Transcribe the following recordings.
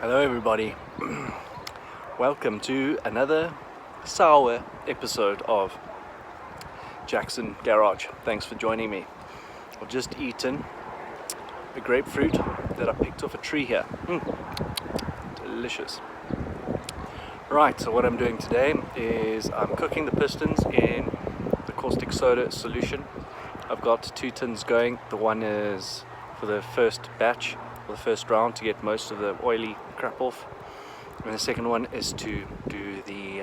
Hello everybody, welcome to another sour episode of Jackson Garage. Thanks for joining me. I've just eaten a grapefruit that I picked off a tree here. Delicious. Right, so what I'm doing today is I'm cooking the pistons in the caustic soda solution. I've got 2 tins going. The one is for the first batch, or the first round, to get most of the oily crap off, and the second one is to do the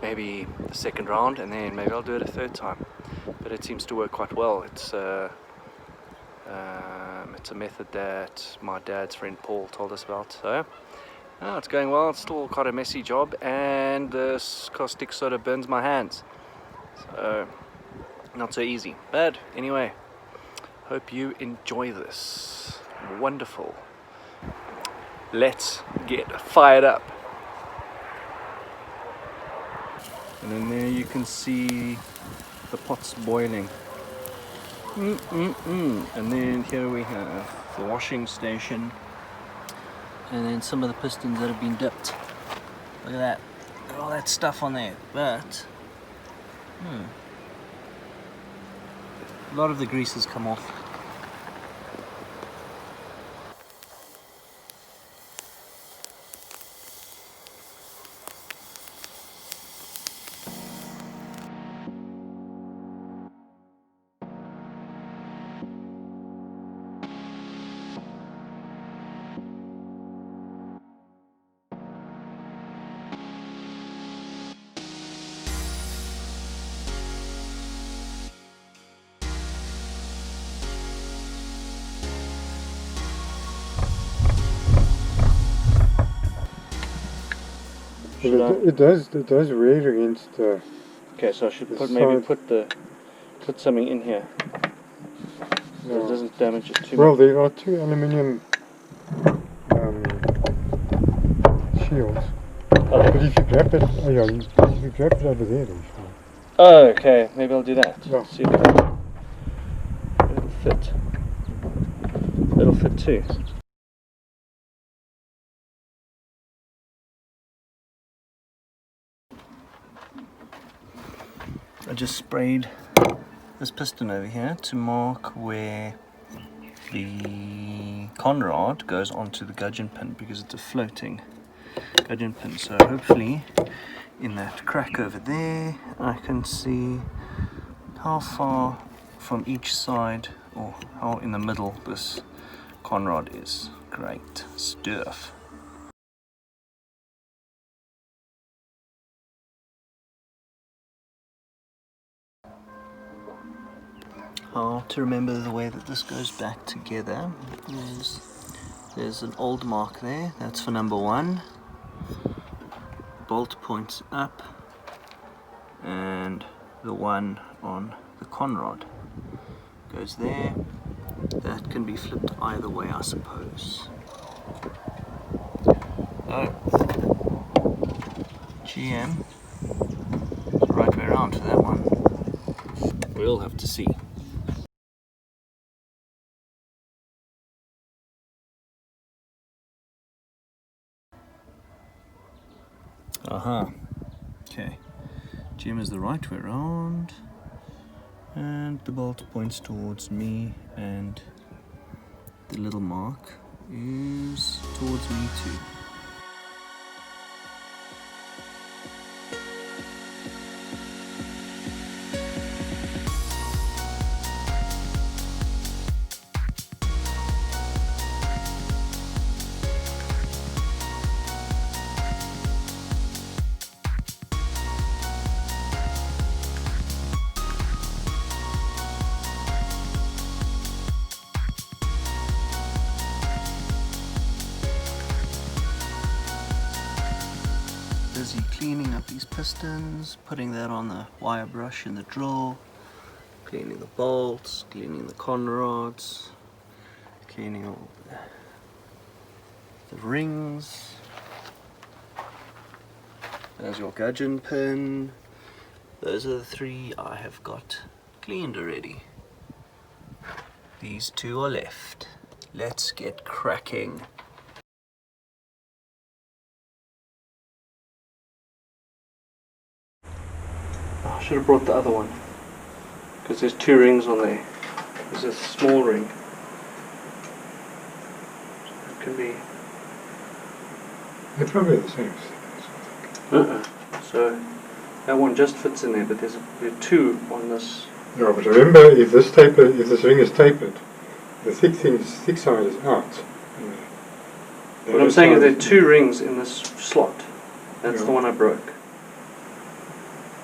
maybe the second round, and then maybe I'll do it a third time. But it seems to work quite well. It's a method that my dad's friend Paul told us about. So it's going well. It's still quite a messy job, and this caustic soda burns my hands, so not so easy. But anyway, hope you enjoy this. Wonderful. Let's get fired up. And then there you can see the pots boiling. And then here we have the washing station, and then some of the pistons that have been dipped. Look at that. Look at all that stuff on there. But a lot of the grease has come off. It does rear against. Okay, so I should put something in here so it doesn't damage it too Well, much. there are 2 aluminium shields. But if you grab it, if you grab it over there, then it's fine. Oh, okay. Maybe I'll do that. Yeah. See if it'll fit. It'll fit too. I just sprayed this piston over here to mark where the conrod goes onto the gudgeon pin, because it's a floating gudgeon pin. So hopefully in that crack over there I can see how far from each side, or how in the middle, this conrod is. Great stuff. How to remember the way that this goes back together is there's an old mark there, that's for number 1. Bolt points up, and the one on the conrod goes there. That can be flipped either way, I suppose. Oh, GM, it's the right way around for that one. We'll have to see. Okay, GM is the right way around, and the bolt points towards me, and the little mark is towards me too. Busy cleaning up these pistons, putting that on the wire brush in the drill, cleaning the bolts, cleaning the conrods, cleaning all the rings. There's your gudgeon pin. Those are the 3 I have got cleaned already. These 2 are left. Let's get cracking. Should have brought the other one, because there's 2 rings on there. There's a small ring. So it can be. They're probably the same. So that one just fits in there, but there are 2 on this. Yeah, but remember, if this ring is tapered, the thick side is out. What I'm saying is there are 2 rings in this slot. That's the one I broke.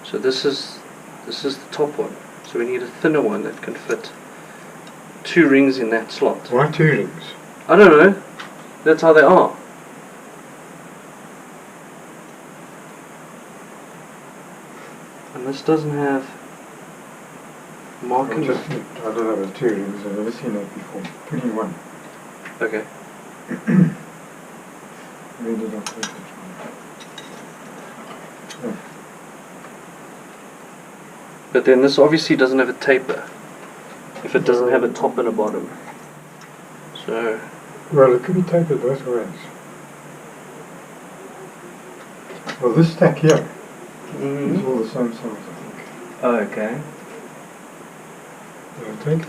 So this is the top one. So we need a thinner one that can fit 2 rings in that slot. Why 2 rings? I don't know. That's how they are. And this doesn't have marking. I don't know about 2 rings. I've never seen that before. Put in 1. Okay. Where did I put it? Oh. But then this obviously doesn't have a taper if it doesn't have a top and a bottom. So Well, it could be tapered both ways. Well, this stack here is all the same size, I think. oh, okay. I'll take it,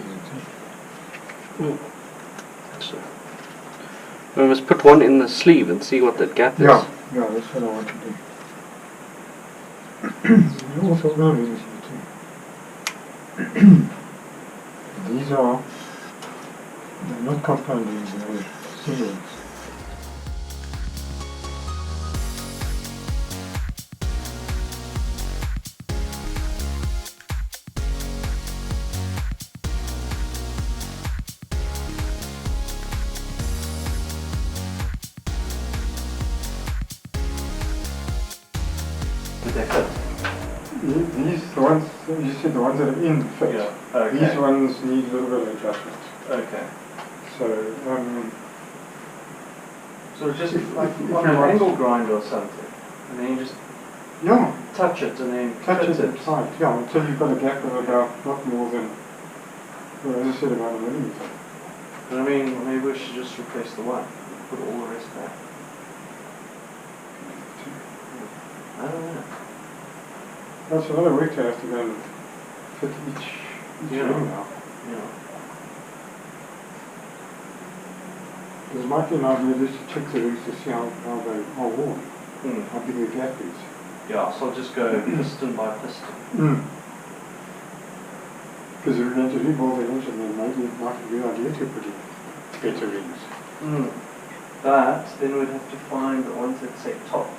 isn't it? So we must put one in the sleeve and see what that gap is. Yeah, that's what I want to do. You also know rings here too. These are, they're not compound rings, they're singles. Did they fit? These, the ones, you said the ones that are in fit. Yeah. Okay. These ones need a little bit of adjustment. Okay. So, So it's just If on you an want- angle grinder or something, and then you just yeah, touch it and then touch fit it tight, yeah, until you've got a gap of about not more than, well, as I said, about a millimeter. But I mean, maybe we should just replace the one, put all the rest back. I don't know. That's a lot of work to have to go and fit each Yeah. ring now. Yeah. Because it might be an idea just to check the rings to see how they are worn, how big the gap is. Yeah, so I'll just go piston by piston. Because if you're going to rebuild the engine, then maybe it might be a good idea to put in better rings. But then we'd have to find the ones that say top.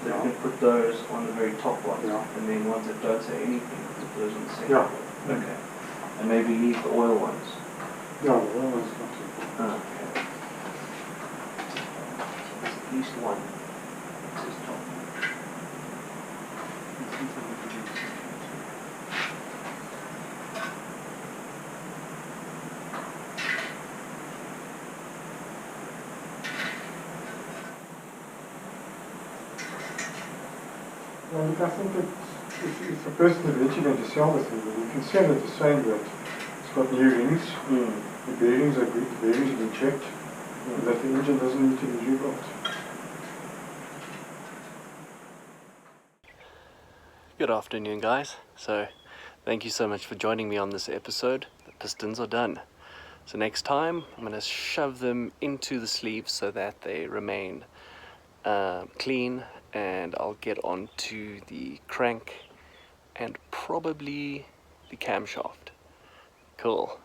So Yeah. you can put those on the very top ones. Yeah. And then ones that don't say anything, put those on the second Yeah. one. Okay. And maybe leave the oil ones. Yeah, well, that's not too important. Okay. There's at least one that says top. Well, look, I think that if a person is eventually going to sell the thing, you can sell it the same that it's got new rings, the bearings are good, the bearings have been checked, and that the engine doesn't need to be rebuilt. Good afternoon, guys. So thank you so much for joining me on this episode. The pistons are done. So next time I'm going to shove them into the sleeves so that they remain clean, and I'll get on to the crank and probably the camshaft. Cool.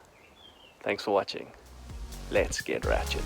Thanks for watching. Let's get ratchet.